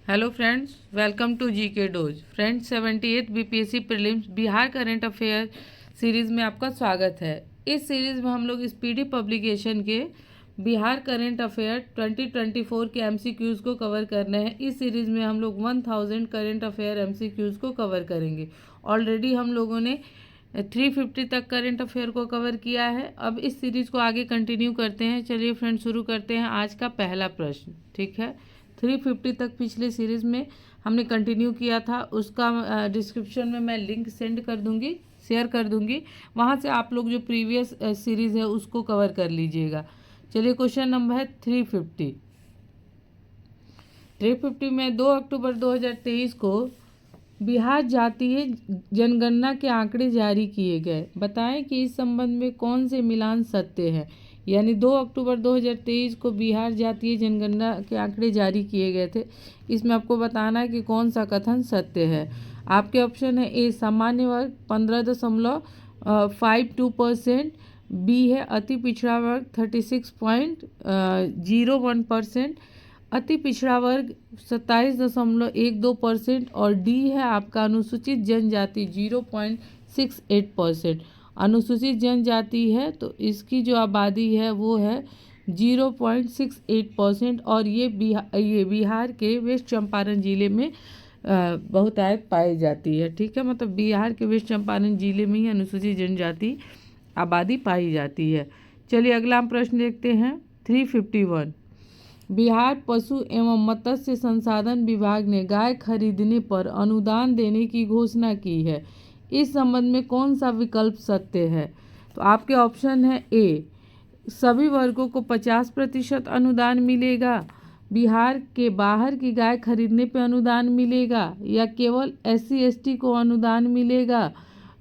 Hello friends, welcome to GK dose. Friends, 78th BPSC prelims Bihar current affair series में आपका स्वागत है। इस सीरीज़ में हम लोग स्पीडी पब्लिकेशन के बिहार करंट अफेयर 2024 के एमसीक्यूज़ को कवर कर रहे हैं। इस सीरीज़ में हम लोग 1000 करंट अफेयर एमसीक्यूज़ को कवर करेंगे। ऑलरेडी हम लोगों ने 350 तक करंट अफेयर को कवर किया है। अब इस सीरीज़ को आगे कंटिन्यू करते हैं। चलिए फ्रेंड्स, शुरू करते हैं आज का पहला प्रश्न। ठीक है, 350 तक पिछले सीरीज़ में हमने कंटिन्यू किया था। उसका डिस्क्रिप्शन में मैं लिंक सेंड कर दूंगी, शेयर कर दूंगी। वहाँ से आप लोग जो प्रीवियस सीरीज़ है उसको कवर कर लीजिएगा। चलिए, क्वेश्चन नंबर है 350। 350 में 2 अक्टूबर 2023 को बिहार जातीय जनगणना के आंकड़े जारी किए गए। बताएं कि इस संबंध में कौन से मिलान सत्य है। यानी 2 अक्टूबर 2023 को बिहार जातीय जनगणना के आंकड़े जारी किए गए थे। इसमें आपको बताना है कि कौन सा कथन सत्य है। आपके ऑप्शन है ए सामान्य वर्ग 15.52%, बी है अति पिछड़ा वर्ग 36.01%, अति पिछड़ा वर्ग 27.12% और डी है आपका अनुसूचित जनजाति 0.68%। अनुसूचित जनजाति है तो इसकी जो आबादी है वो है 0.68% और ये बिहार के वेस्ट चंपारण जिले में बहुतायत पाई जाती है। ठीक है, मतलब बिहार के वेस्ट चंपारण जिले में ही अनुसूचित जनजाति आबादी पाई जाती है। चलिए अगला हम प्रश्न देखते हैं 351। बिहार पशु एवं मत्स्य संसाधन विभाग ने गाय खरीदने पर अनुदान देने की घोषणा की है। इस संबंध में कौन सा विकल्प सत्य है। तो आपके ऑप्शन है ए सभी वर्गों को 50% अनुदान मिलेगा, बिहार के बाहर की गाय खरीदने पर अनुदान मिलेगा, या केवल SC/ST को अनुदान मिलेगा,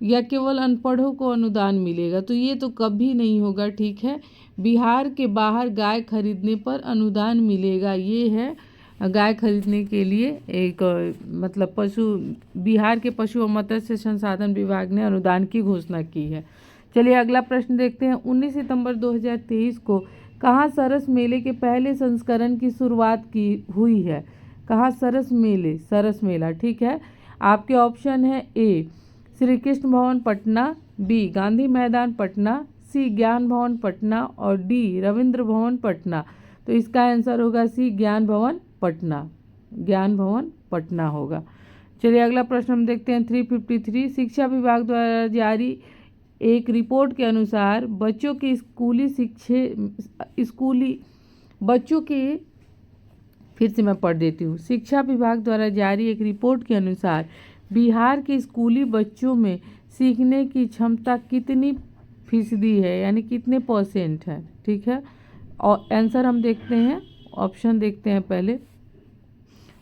या केवल अनपढ़ों को अनुदान मिलेगा। तो ये तो कभी नहीं होगा। ठीक है, बिहार के बाहर गाय खरीदने पर अनुदान मिलेगा। ये है गाय खरीदने के लिए एक मतलब बिहार के पशु और मत्स्य संसाधन विभाग ने अनुदान की घोषणा की है। चलिए अगला प्रश्न देखते हैं। 19 सितंबर 2023 को कहाँ सरस मेले के पहले संस्करण की शुरुआत की हुई है। कहाँ सरस मेला। ठीक है, आपके ऑप्शन है ए श्री कृष्ण भवन पटना, बी गांधी मैदान पटना, सी ज्ञान भवन पटना और डी रविंद्र भवन पटना। तो इसका आंसर होगा सी ज्ञान भवन पटना होगा। चलिए अगला प्रश्न हम देखते हैं 353। शिक्षा विभाग द्वारा जारी एक रिपोर्ट के अनुसार बच्चों के फिर से मैं पढ़ देती हूँ। शिक्षा विभाग द्वारा जारी एक रिपोर्ट के अनुसार बिहार के स्कूली बच्चों में सीखने की क्षमता कितनी फीसदी है, यानी कितने % है। ठीक है, और आंसर हम देखते हैं, ऑप्शन देखते हैं पहले।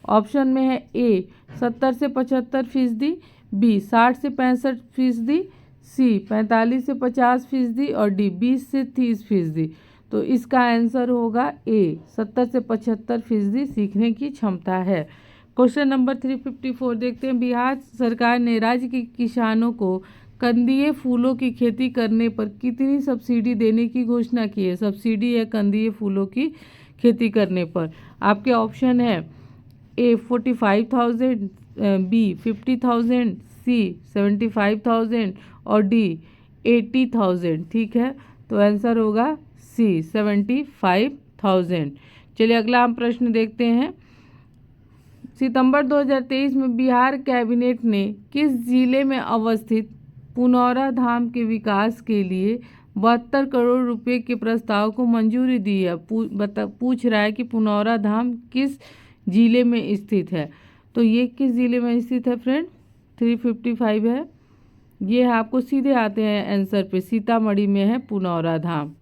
ऑप्शन में है ए 70 से 75%, बी 60 से 65%, सी 45 से 50% और डी 20 से 30%। तो इसका आंसर होगा ए 70 से 75% सीखने की क्षमता है। क्वेश्चन नंबर 354 देखते हैं। बिहार सरकार ने राज्य के किसानों को कंदीय फूलों की खेती करने पर कितनी सब्सिडी देने की घोषणा की है। सब्सिडी है कंदीय फूलों की खेती करने पर। आपके ऑप्शन है ए 45,000, बी 50,000, सी 75,000 और डी 80,000। ठीक है, तो आंसर होगा सी 75,000। चलिए अगला हम प्रश्न देखते हैं। सितंबर 2023 में बिहार कैबिनेट ने किस जिले में अवस्थित पुनौरा धाम के विकास के लिए 72 करोड़ रुपए के प्रस्ताव को मंजूरी दी है। पूछ रहा है कि पुनौरा धाम किस जिले में स्थित है। तो ये किस जिले में स्थित है फ्रेंड। 355 है ये है। आपको सीधे आते हैं आंसर पे, सीतामढ़ी में है पुनौरा धाम।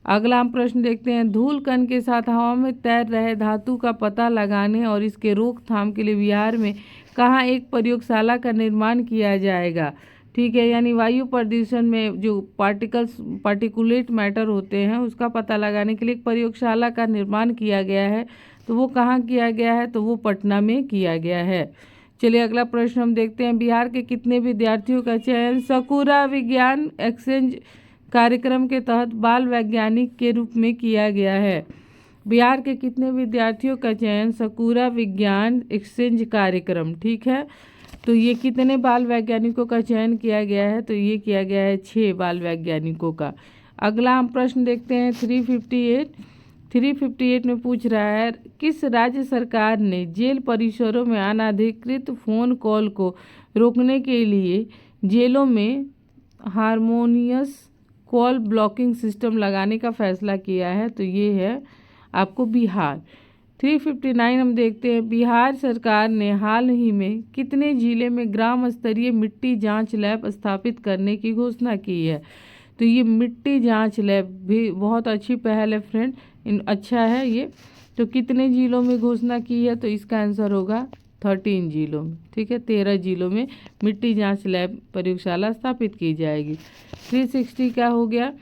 अगला हम प्रश्न देखते हैं। धूल कण के साथ हवा में तैर रहे धातु का पता लगाने और इसके रोकथाम के लिए बिहार में कहाँ एक प्रयोगशाला का निर्माण किया जाएगा। ठीक है, यानी वायु प्रदूषण में जो पार्टिकुलेट मैटर होते हैं उसका पता लगाने के लिए एक प्रयोगशाला का निर्माण किया गया है। तो वो कहाँ किया गया है, तो वो पटना में किया गया है। चलिए अगला प्रश्न हम देखते हैं। बिहार के कितने विद्यार्थियों का चयन सकुरा विज्ञान एक्सचेंज कार्यक्रम के तहत बाल वैज्ञानिक के रूप में किया गया है। बिहार के कितने विद्यार्थियों का चयन सकूरा विज्ञान एक्सचेंज कार्यक्रम, ठीक है। तो ये कितने बाल वैज्ञानिकों का चयन किया गया है, तो ये किया गया है 6 बाल वैज्ञानिकों का। अगला हम प्रश्न देखते हैं 358 में पूछ रहा है किस राज्य सरकार ने जेल परिसरों में अनाधिकृत फ़ोन कॉल को रोकने के लिए जेलों में हारमोनियस कॉल ब्लॉकिंग सिस्टम लगाने का फैसला किया है, तो ये है आपको बिहार। 359 हम देखते हैं बिहार सरकार ने हाल ही में कितने जिले में ग्राम स्तरीय मिट्टी जांच लैब स्थापित करने की घोषणा की है। तो ये मिट्टी जांच लैब भी बहुत अच्छी पहल है फ्रेंड, अच्छा है ये। तो कितने जिलों में घोषणा की है, तो इसका आंसर होगा 13 जिलों में, ठीक है। 13 जिलों में मिट्टी जांच लैब प्रयोगशाला स्थापित की जाएगी। 360 क्या हो गया,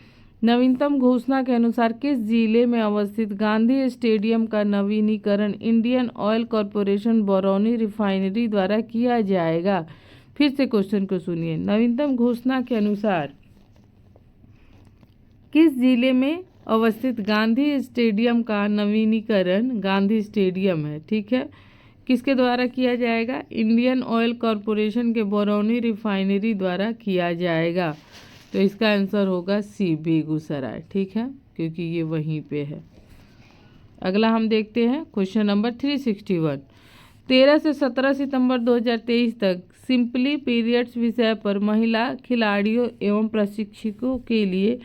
नवीनतम घोषणा के अनुसार किस जिले में अवस्थित गांधी स्टेडियम का नवीनीकरण Indian oil corporation Barauni refinery द्वारा किया जाएगा। फिर से क्वेश्चन को सुनिए, नवीनतम घोषणा के अनुसार किस जिले में अवस्थित गांधी स्टेडियम का नवीनीकरण, गांधी स्टेडियम है, ठीक है, किसके द्वारा किया जाएगा, इंडियन ऑयल कॉरपोरेशन के बरौनी रिफाइनरी द्वारा किया जाएगा। तो इसका आंसर होगा सी बेगूसराय, ठीक है, क्योंकि ये वहीं पे है। अगला हम देखते हैं क्वेश्चन नंबर 361। 13 से 17 सितंबर 2023 तक सिंपली पीरियड्स विषय पर महिला खिलाड़ियों एवं प्रशिक्षकों के लिए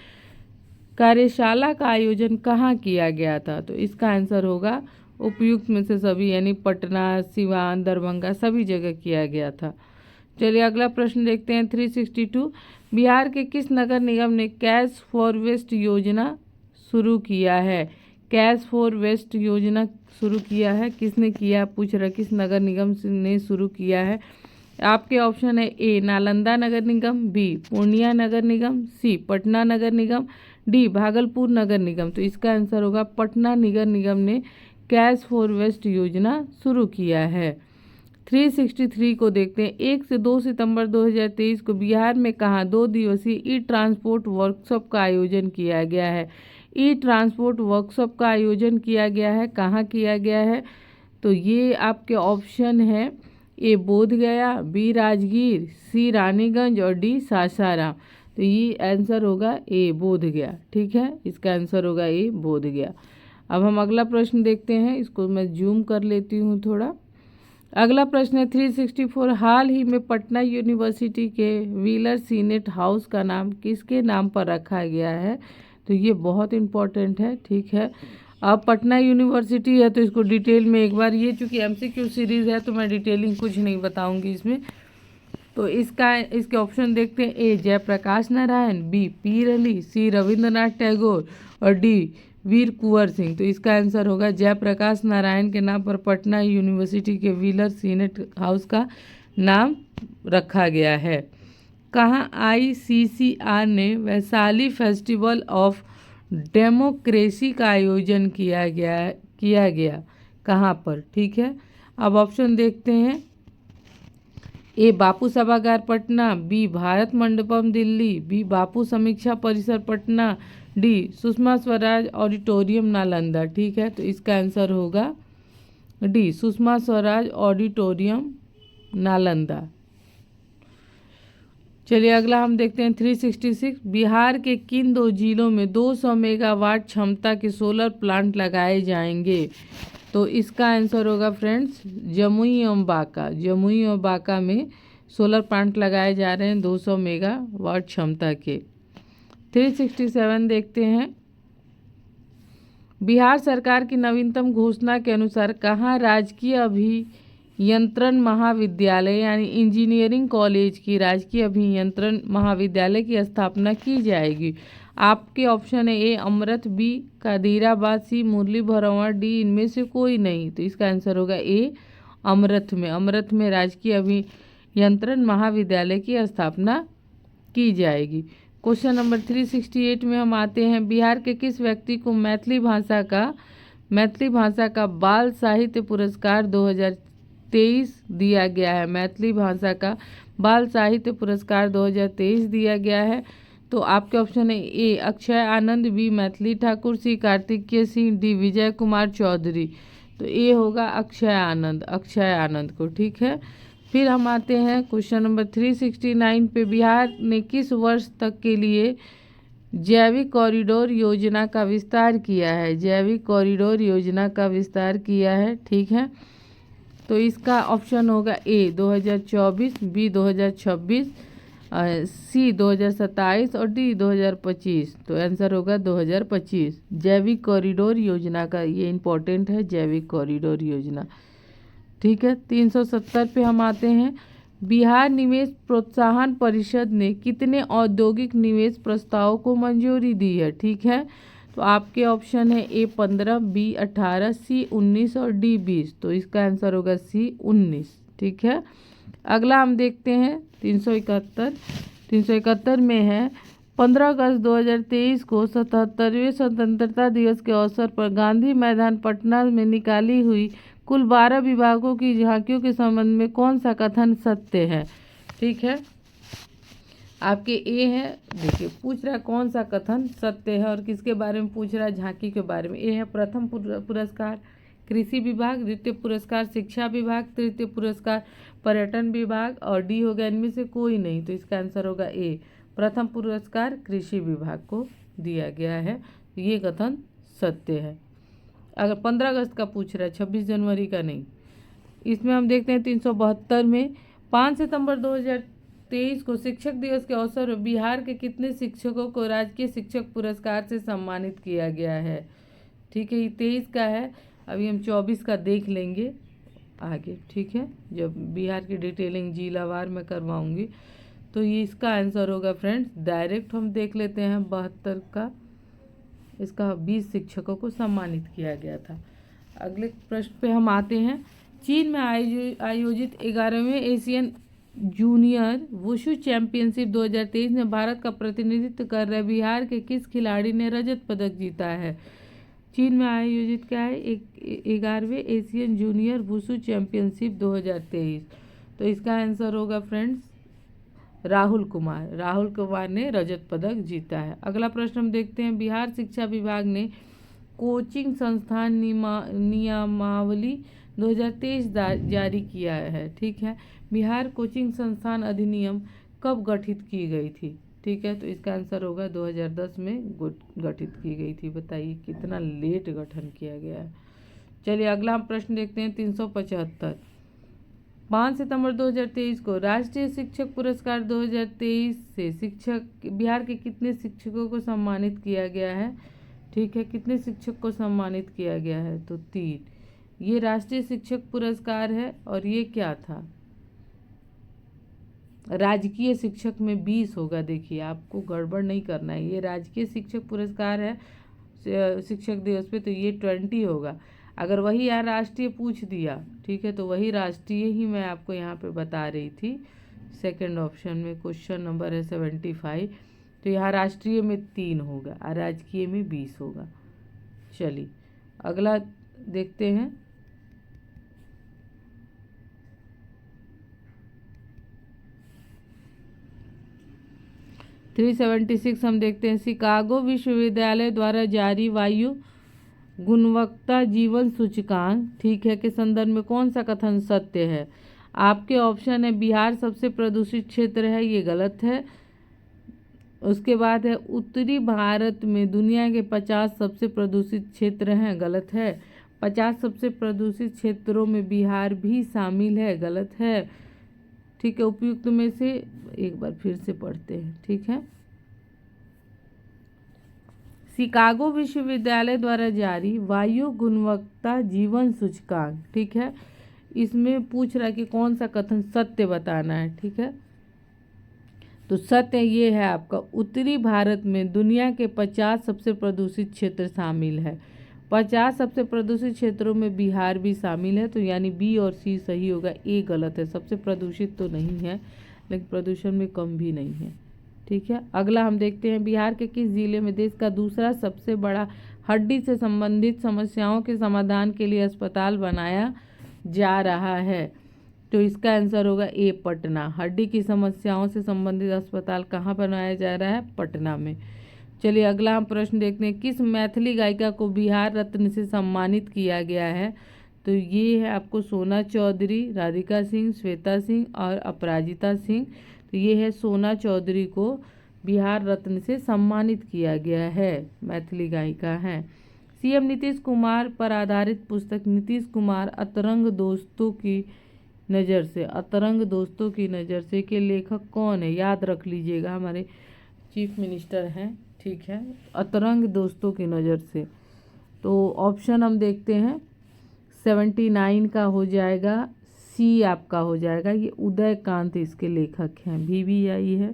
कार्यशाला का आयोजन कहाँ किया गया था। तो इसका आंसर होगा उपयुक्त में से सभी, यानी पटना, सिवान, दरभंगा सभी जगह किया गया था। चलिए अगला प्रश्न देखते हैं 362। बिहार के किस नगर निगम ने कैश फॉर वेस्ट योजना शुरू किया है। कैश फॉर वेस्ट योजना शुरू किया है, किसने किया, पूछ रहा किस नगर निगम ने शुरू किया है। आपके ऑप्शन है ए नालंदा नगर निगम, बी पूर्णिया नगर निगम, सी पटना नगर निगम, डी भागलपुर नगर निगम। तो इसका आंसर होगा पटना नगर निगम ने कैश फॉर वेस्ट योजना शुरू किया है। 363 को देखते हैं, 1 से 2 सितंबर 2023 को बिहार में कहाँ 2 दिवसीय ई ट्रांसपोर्ट वर्कशॉप का आयोजन किया गया है। ई ट्रांसपोर्ट वर्कशॉप का आयोजन किया गया है, कहाँ किया गया है, तो ये आपके ऑप्शन है ए बोधगया, बी राजगीर, सी रानीगंज और डी सासाराम। तो ये आंसर होगा ए बोधगया, ठीक है, इसका आंसर होगा ए बोधगया। अब हम अगला प्रश्न देखते हैं, इसको मैं जूम कर लेती हूँ थोड़ा। अगला प्रश्न है 364। हाल ही में पटना यूनिवर्सिटी के व्हीलर सीनेट हाउस का नाम किसके नाम पर रखा गया है। तो ये बहुत इम्पोर्टेंट है, ठीक है। अब पटना यूनिवर्सिटी है तो इसको डिटेल में एक बार, ये चूँकि MCQ सीरीज़ है तो मैं डिटेलिंग कुछ नहीं बताऊंगी इसमें। तो इसके ऑप्शन देखते हैं, ए जयप्रकाश नारायण, बी पीर अली, सी रविंद्रनाथ टैगोर और डी वीर कुंवर सिंह। तो इसका आंसर होगा जयप्रकाश नारायण के नाम पर पटना यूनिवर्सिटी के व्हीलर सीनेट हाउस का नाम रखा गया है। कहाँ ICCR ने वैशाली फेस्टिवल ऑफ डेमोक्रेसी का आयोजन किया गया कहाँ पर, ठीक है। अब ऑप्शन देखते हैं, ए बापू सभागार पटना, बी भारत मंडपम दिल्ली, बी बापू समीक्षा परिसर पटना, डी सुषमा स्वराज ऑडिटोरियम नालंदा, ठीक है। तो इसका आंसर होगा डी सुषमा स्वराज ऑडिटोरियम नालंदा। चलिए अगला हम देखते हैं 366। बिहार के किन 2 जिलों में 200 मेगावाट क्षमता के सोलर प्लांट लगाए जाएंगे। तो इसका आंसर होगा फ्रेंड्स जमुई एवं बांका। जमुई और बांका में सोलर प्लांट लगाए जा रहे हैं 200 मेगावाट क्षमता के। 367 देखते हैं, बिहार सरकार की नवीनतम घोषणा के अनुसार कहाँ राजकीय अभियंत्रण महाविद्यालय यानी इंजीनियरिंग कॉलेज की राजकीय अभियंत्रण महाविद्यालय की स्थापना की जाएगी। आपके ऑप्शन है ए अमृत, बी कादिराबाद, सी मुरली भरवां, डी इनमें से कोई नहीं। तो इसका आंसर होगा ए अमृत में राजकीय अभियंत्रण महाविद्यालय की स्थापना की जाएगी। क्वेश्चन नंबर 368 में हम आते हैं, बिहार के किस व्यक्ति को मैथिली भाषा का बाल साहित्य पुरस्कार 2023 दिया गया है। मैथिली भाषा का बाल साहित्य पुरस्कार 2023 दिया गया है। तो आपके ऑप्शन है ए अक्षय आनंद, बी मैथिली ठाकुर, सी कार्तिकेय सिंह, डी विजय कुमार चौधरी। तो ए होगा अक्षय आनंद, अक्षय आनंद को। ठीक है, फिर हम आते हैं क्वेश्चन नंबर 369 पे। बिहार ने किस वर्ष तक के लिए जैविक कॉरिडोर योजना का विस्तार किया है? जैविक कॉरिडोर योजना का विस्तार किया है। ठीक है, तो इसका ऑप्शन होगा ए 2024, बी 2026, सी 2027 और डी 2025। तो आंसर होगा 2025। जैविक कॉरिडोर योजना का ये इम्पोर्टेंट है, जैविक कॉरिडोर योजना। ठीक है, 370 पे हम आते हैं। बिहार निवेश प्रोत्साहन परिषद ने कितने औद्योगिक निवेश प्रस्तावों को मंजूरी दी है? ठीक है, तो आपके ऑप्शन है ए 15, बी 18, सी 19 और डी 20। तो इसका आंसर होगा सी 19। ठीक है, अगला हम देखते हैं 371। 371 में है 15 अगस्त 2023 को 77वें स्वतंत्रता दिवस के अवसर पर गांधी मैदान पटना में निकाली हुई कुल 12 विभागों की झांकियों के संबंध में कौन सा कथन सत्य है? ठीक है, आपके ए है, देखिए पूछ रहा है कौन सा कथन सत्य है और किसके बारे में पूछ रहा है? झांकी के बारे में। ए है प्रथम पुरस्कार कृषि विभाग, द्वितीय पुरस्कार शिक्षा विभाग, तृतीय पुरस्कार पर्यटन विभाग और डी हो गया इनमें से कोई नहीं। तो इसका आंसर होगा ए प्रथम पुरस्कार कृषि विभाग को दिया गया है। ये कथन सत्य है। अगर 15 अगस्त का पूछ रहा है, 26 जनवरी का नहीं। इसमें हम देखते हैं 372 में 5 सितंबर 2023 को शिक्षक दिवस के अवसर पर बिहार के कितने शिक्षकों को राजकीय शिक्षक पुरस्कार से सम्मानित किया गया है? ठीक है, ये 23 का है, अभी हम 24 का देख लेंगे आगे। ठीक है, जब बिहार की डिटेलिंग जिलावार में करवाऊंगी। तो ये इसका आंसर होगा फ्रेंड्स, डायरेक्ट हम देख लेते हैं 72 का, इसका 20 शिक्षकों को सम्मानित किया गया था। अगले प्रश्न पे हम आते हैं। चीन में आयोजित 11वें एशियन जूनियर वुशु चैंपियनशिप 2023 में भारत का प्रतिनिधित्व कर रहे बिहार के किस खिलाड़ी ने रजत पदक जीता है? चीन में आयोजित क्या है? 11वें एशियन जूनियर वुशु चैंपियनशिप 2023। तो इसका आंसर होगा फ्रेंड्स राहुल कुमार। राहुल कुमार ने रजत पदक जीता है। अगला प्रश्न हम देखते हैं। बिहार शिक्षा विभाग ने कोचिंग संस्थान नियमावली 2023 जारी किया है। ठीक है, बिहार कोचिंग संस्थान अधिनियम कब गठित की गई थी? ठीक है, तो इसका आंसर होगा 2010 में गठित की गई थी। बताइए कितना लेट गठन किया गया है। चलिए अगला हम प्रश्न देखते हैं 375। 5 सितंबर 2023 को राष्ट्रीय शिक्षक पुरस्कार 2023 से बिहार के कितने शिक्षकों को सम्मानित किया गया है? ठीक है, कितने शिक्षक को सम्मानित किया गया है? तो 3। ये राष्ट्रीय शिक्षक पुरस्कार है और ये क्या था? राजकीय शिक्षक में 20 होगा। देखिए आपको गड़बड़ नहीं करना है, ये राजकीय शिक्षक पुरस्कार है शिक्षक दिवस पे, तो ये 20 होगा। अगर वही यहाँ राष्ट्रीय पूछ दिया, ठीक है, तो वही राष्ट्रीय ही मैं आपको यहाँ पे बता रही थी। सेकंड ऑप्शन में क्वेश्चन नंबर है 75, तो यहाँ राष्ट्रीय में 3 होगा और राजकीय में 20 होगा। चलिए अगला देखते हैं। थ्री 376 हम देखते हैं। शिकागो विश्वविद्यालय द्वारा जारी वायु गुणवत्ता जीवन सूचकांक, ठीक है, के संदर्भ में कौन सा कथन सत्य है? आपके ऑप्शन है बिहार सबसे प्रदूषित क्षेत्र है, ये गलत है। उसके बाद है उत्तरी भारत में दुनिया के 50 सबसे प्रदूषित क्षेत्र हैं, गलत है। 50 सबसे प्रदूषित क्षेत्रों में बिहार भी शामिल है, गलत है। ठीक है, उपयुक्त में से एक बार फिर से पढ़ते हैं। ठीक है, शिकागो विश्वविद्यालय द्वारा जारी वायु गुणवत्ता जीवन सूचकांक, ठीक है, इसमें पूछ रहा है कि कौन सा कथन सत्य बताना है। ठीक है, तो सत्य ये है आपका, उत्तरी भारत में दुनिया के 50 सबसे प्रदूषित क्षेत्र शामिल है। 50 सबसे प्रदूषित क्षेत्रों में बिहार भी शामिल है, तो यानी बी और सी सही होगा, ए गलत है। सबसे प्रदूषित तो नहीं है, लेकिन प्रदूषण में कम भी नहीं है। ठीक है, अगला हम देखते हैं। बिहार के किस जिले में देश का दूसरा सबसे बड़ा हड्डी से संबंधित समस्याओं के समाधान के लिए अस्पताल बनाया जा रहा है? तो इसका आंसर होगा ए पटना। हड्डी की समस्याओं से संबंधित अस्पताल कहाँ बनाया जा रहा है? पटना में। चलिए अगला हम प्रश्न देखते हैं, किस मैथिली गायिका को बिहार रत्न से सम्मानित किया गया है? तो ये है आपको सोना चौधरी, राधिका सिंह, श्वेता सिंह और अपराजिता सिंह। तो ये है सोना चौधरी को बिहार रत्न से सम्मानित किया गया है, मैथिली गायिका हैं। सीएम नीतीश कुमार पर आधारित पुस्तक नीतीश कुमार अतरंग दोस्तों की नज़र से, अतरंग दोस्तों की नज़र से के लेखक कौन है? याद रख लीजिएगा, हमारे चीफ मिनिस्टर हैं, ठीक है। अतरंग दोस्तों की नज़र से, तो ऑप्शन हम देखते हैं 79 का हो जाएगा, सी आपका हो जाएगा, ये उदयकांत इसके लेखक हैं। VVI है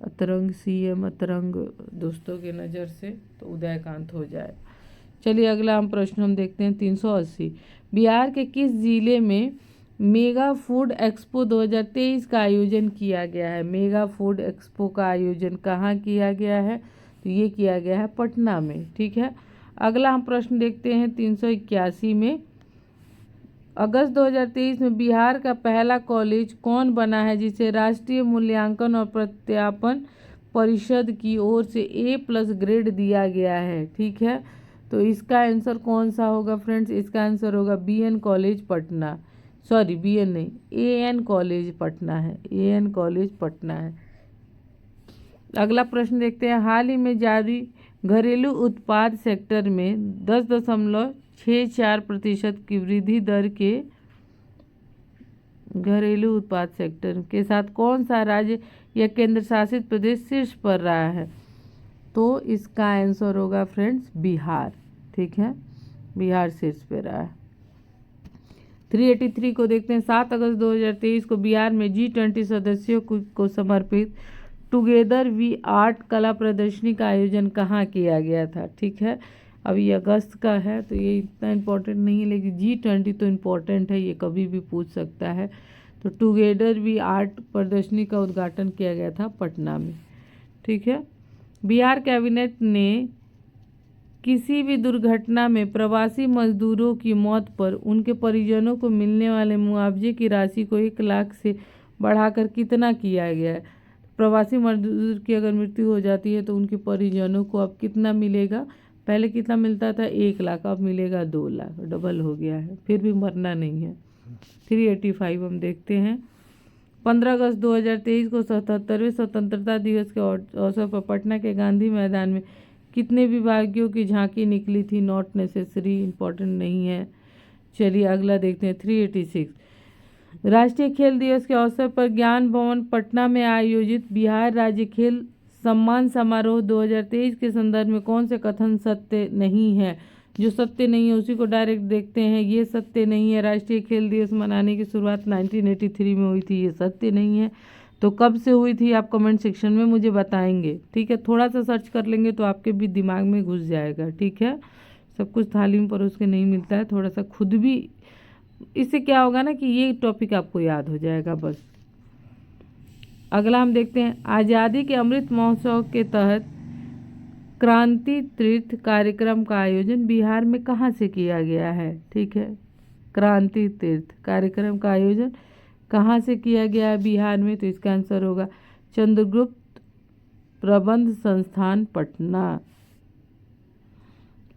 अतरंग, CM अतरंग दोस्तों की नज़र से, तो उदयकांत हो जाए। चलिए अगला हम प्रश्न हम देखते हैं 380, बिहार के किस जिले में मेगा फूड एक्सपो 2023 का आयोजन किया गया है? मेगा फूड एक्सपो का आयोजन कहाँ किया गया है? तो ये किया गया है पटना में, ठीक है। अगला हम प्रश्न देखते हैं 381 में, अगस्त 2023 में बिहार का पहला कॉलेज कौन बना है जिसे राष्ट्रीय मूल्यांकन और प्रत्यापन परिषद की ओर से A+ ग्रेड दिया गया है? ठीक है, तो इसका आंसर कौन सा होगा फ्रेंड्स? इसका आंसर होगा BN college Patna, sorry BN नहीं, AN कॉलेज पटना है, AN कॉलेज पटना है। अगला प्रश्न देखते हैं, हाल ही में जारी घरेलू उत्पाद सेक्टर में 10.64% की वृद्धि दर के घरेलू उत्पाद सेक्टर के साथ कौन सा राज्य या केंद्र शासित प्रदेश शीर्ष पर रहा है? तो इसका आंसर होगा फ्रेंड्स बिहार, ठीक है, बिहार शीर्ष पे रहा है। 383 को देखते हैं, 7 अगस्त 2023 को बिहार में G20 सदस्यों को समर्पित टुगेदर वी आर्ट कला प्रदर्शनी का आयोजन कहाँ किया गया था? ठीक है, अब ये अगस्त का है तो ये इतना इम्पोर्टेंट नहीं है, लेकिन G20 तो इम्पोर्टेंट है, ये कभी भी पूछ सकता है। तो टुगेदर वी आर्ट प्रदर्शनी का उद्घाटन किया गया था पटना में, ठीक है। बिहार कैबिनेट ने किसी भी दुर्घटना में प्रवासी मजदूरों की मौत पर उनके परिजनों को मिलने वाले मुआवजे की राशि को 1 लाख से बढ़ाकर कितना किया गया है? प्रवासी मजदूर की अगर मृत्यु हो जाती है तो उनके परिजनों को अब कितना मिलेगा? पहले कितना मिलता था? 1 लाख, अब मिलेगा 2 लाख, डबल हो गया है, फिर भी मरना नहीं है। 385 हम देखते हैं, 15 अगस्त 2023 को 77वें स्वतंत्रता दिवस के अवसर पर पटना के गांधी मैदान में कितने विभागियों की झांकी निकली थी? नॉट नेसेसरी, इंपॉर्टेंट नहीं है। चलिए अगला देखते हैं 386, राष्ट्रीय खेल दिवस के अवसर पर ज्ञान भवन पटना में आयोजित बिहार राज्य खेल सम्मान समारोह 2023 के संदर्भ में कौन से कथन सत्य नहीं है? जो सत्य नहीं है उसी को डायरेक्ट देखते हैं। ये सत्य नहीं है, राष्ट्रीय खेल दिवस मनाने की शुरुआत 1983 में हुई थी, ये सत्य नहीं है। तो कब से हुई थी आप कमेंट सेक्शन में मुझे बताएंगे, ठीक है। थोड़ा सा सर्च कर लेंगे तो आपके भी दिमाग में घुस जाएगा, ठीक है। सब कुछ थाली में परोस के नहीं मिलता है, थोड़ा सा खुद भी, इससे क्या होगा ना कि ये टॉपिक आपको याद हो जाएगा बस। अगला हम देखते हैं, आज़ादी के अमृत महोत्सव के तहत क्रांति तीर्थ कार्यक्रम का आयोजन बिहार में कहाँ से किया गया है? ठीक है, क्रांति तीर्थ कार्यक्रम का आयोजन कहाँ से किया गया है बिहार में? तो इसका आंसर होगा चंद्रगुप्त प्रबंध संस्थान पटना।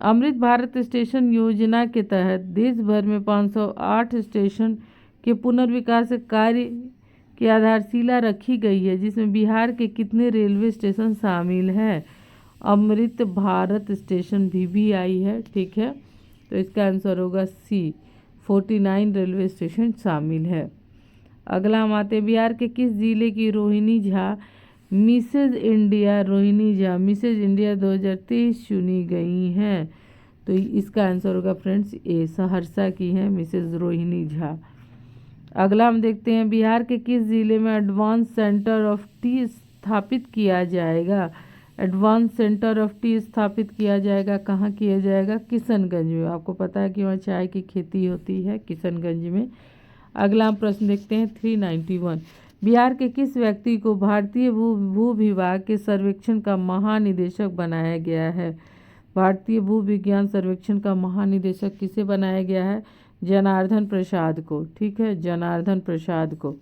अमृत भारत स्टेशन योजना के तहत देश भर में 508 स्टेशन के पुनर्विकास कार्य की आधारशिला रखी गई है, जिसमें बिहार के कितने रेलवे स्टेशन शामिल हैं? अमृत भारत स्टेशन VVI है, ठीक है, तो इसका आंसर होगा C, 49 रेलवे स्टेशन शामिल है। अगला हम आते हैं, बिहार के किस जिले की रोहिणी झा मिसेज इंडिया 2023 चुनी गई हैं? तो इसका आंसर होगा फ्रेंड्स A, सहरसा की हैं मिसेज रोहिणी झा। अगला हम देखते हैं, बिहार के किस जिले में एडवांस सेंटर ऑफ टी स्थापित किया जाएगा? एडवांस सेंटर ऑफ टी स्थापित किया जाएगा, कहाँ किया जाएगा? किशनगंज में। आपको पता है कि वहाँ चाय की खेती होती है किशनगंज में। अगला हम प्रश्न देखते हैं 391, बिहार के किस व्यक्ति को भारतीय भू विभाग के सर्वेक्षण का महानिदेशक बनाया गया है? भारतीय भू विज्ञान सर्वेक्षण का महानिदेशक किसे बनाया गया है? जनार्दन प्रसाद को, ठीक है, जनार्दन प्रसाद को।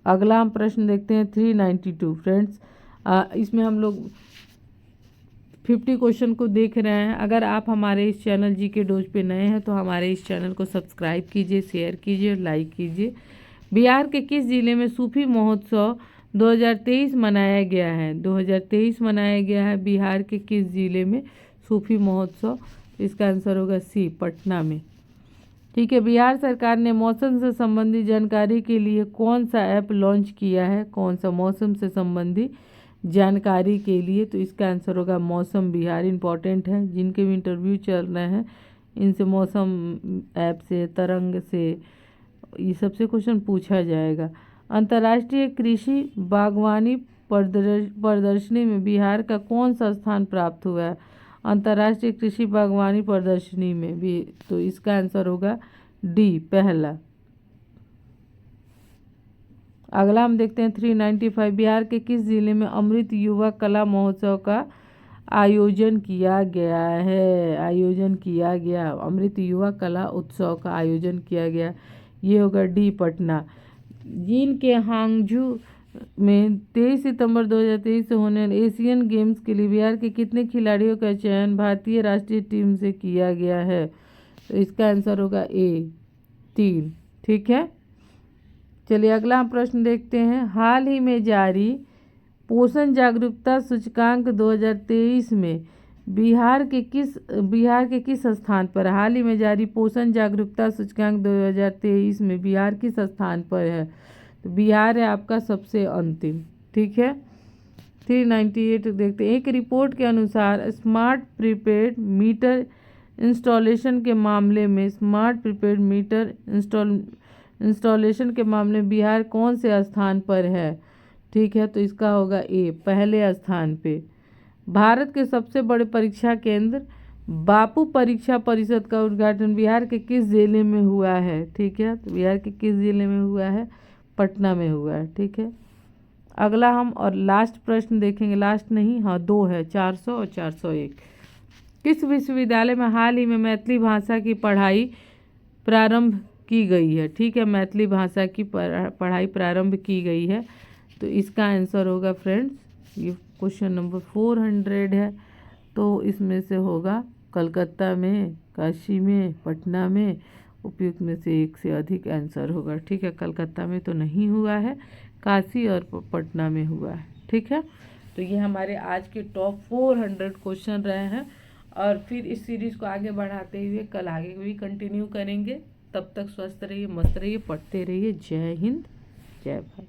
अगला हम प्रश्न देखते हैं 392 फ्रेंड्स। इसमें हम लोग 50 क्वेश्चन को देख रहे हैं। अगर आप हमारे इस चैनल जीके डोज पे नए हैं तो हमारे इस चैनल को सब्सक्राइब कीजिए, शेयर कीजिए, लाइक कीजिए। बिहार के किस जिले में सूफी महोत्सव 2023 मनाया गया है? 2023 मनाया गया है बिहार के किस जिले में सूफी महोत्सव? इसका आंसर होगा सी, पटना में। ठीक है, बिहार सरकार ने मौसम से संबंधित जानकारी के लिए कौन सा ऐप लॉन्च किया है? कौन सा मौसम से संबंधित जानकारी के लिए? तो इसका आंसर होगा मौसम बिहार। इम्पॉर्टेंट है, जिनके भी इंटरव्यू चल रहे हैं इनसे मौसम ऐप से, तरंग से, ये सबसे क्वेश्चन पूछा जाएगा। अंतर्राष्ट्रीय कृषि बागवानी प्रदर्शनी में बिहार का कौन सा स्थान प्राप्त हुआ है? अंतर्राष्ट्रीय कृषि बागवानी प्रदर्शनी में भी, तो इसका आंसर होगा डी, पहला। अगला हम देखते हैं 395। बिहार के किस जिले में अमृत युवा कला महोत्सव का आयोजन किया गया है? आयोजन किया गया, अमृत युवा कला उत्सव का आयोजन किया गया, ये होगा डी, पटना। चीन के हांगझू में 23 सितंबर 2023 से होने वाले एशियन गेम्स के लिए बिहार के कितने खिलाड़ियों का चयन भारतीय राष्ट्रीय टीम से किया गया है? तो इसका आंसर होगा ए, 3। ठीक है, चलिए अगला हम प्रश्न देखते हैं। हाल ही में जारी पोषण जागरूकता सूचकांक 2023 में बिहार के किस स्थान पर? हाल ही में जारी पोषण जागरूकता सूचकांक 2023 में बिहार किस स्थान पर है? तो बिहार है आपका सबसे अंतिम। ठीक है, 398 देखते हैं। एक रिपोर्ट के अनुसार स्मार्ट प्रीपेड मीटर इंस्टॉलेशन के मामले में इंस्टॉलेशन के मामले में बिहार कौन से स्थान पर है? ठीक है, तो इसका होगा ए, पहले स्थान पे। भारत के सबसे बड़े परीक्षा केंद्र बापू परीक्षा परिषद का उद्घाटन बिहार के किस जिले में हुआ है? ठीक है, तो बिहार के किस जिले में हुआ है? पटना में हुआ है। ठीक है, अगला हम और लास्ट प्रश्न देखेंगे, लास्ट नहीं, हाँ 2 है, 400 और 401। किस विश्वविद्यालय में हाल ही में मैथिली भाषा की पढ़ाई प्रारंभ की गई है? ठीक है, मैथिली भाषा की पढ़ाई प्रारंभ की गई है, तो इसका आंसर होगा फ्रेंड्स, ये क्वेश्चन नंबर 400 है, तो इसमें से होगा कलकत्ता में, काशी में, पटना में, उपयुक्त में से एक से अधिक आंसर होगा। ठीक है, कलकत्ता में तो नहीं हुआ है, काशी और पटना में हुआ है। ठीक है, तो ये हमारे आज के टॉप 400 क्वेश्चन रहे हैं, और फिर इस सीरीज़ को आगे बढ़ाते हुए कल आगे भी कंटिन्यू करेंगे। तब तक स्वस्थ रहिए, मस्त रहिए, पढ़ते रहिए। जय हिंद, जय भारत।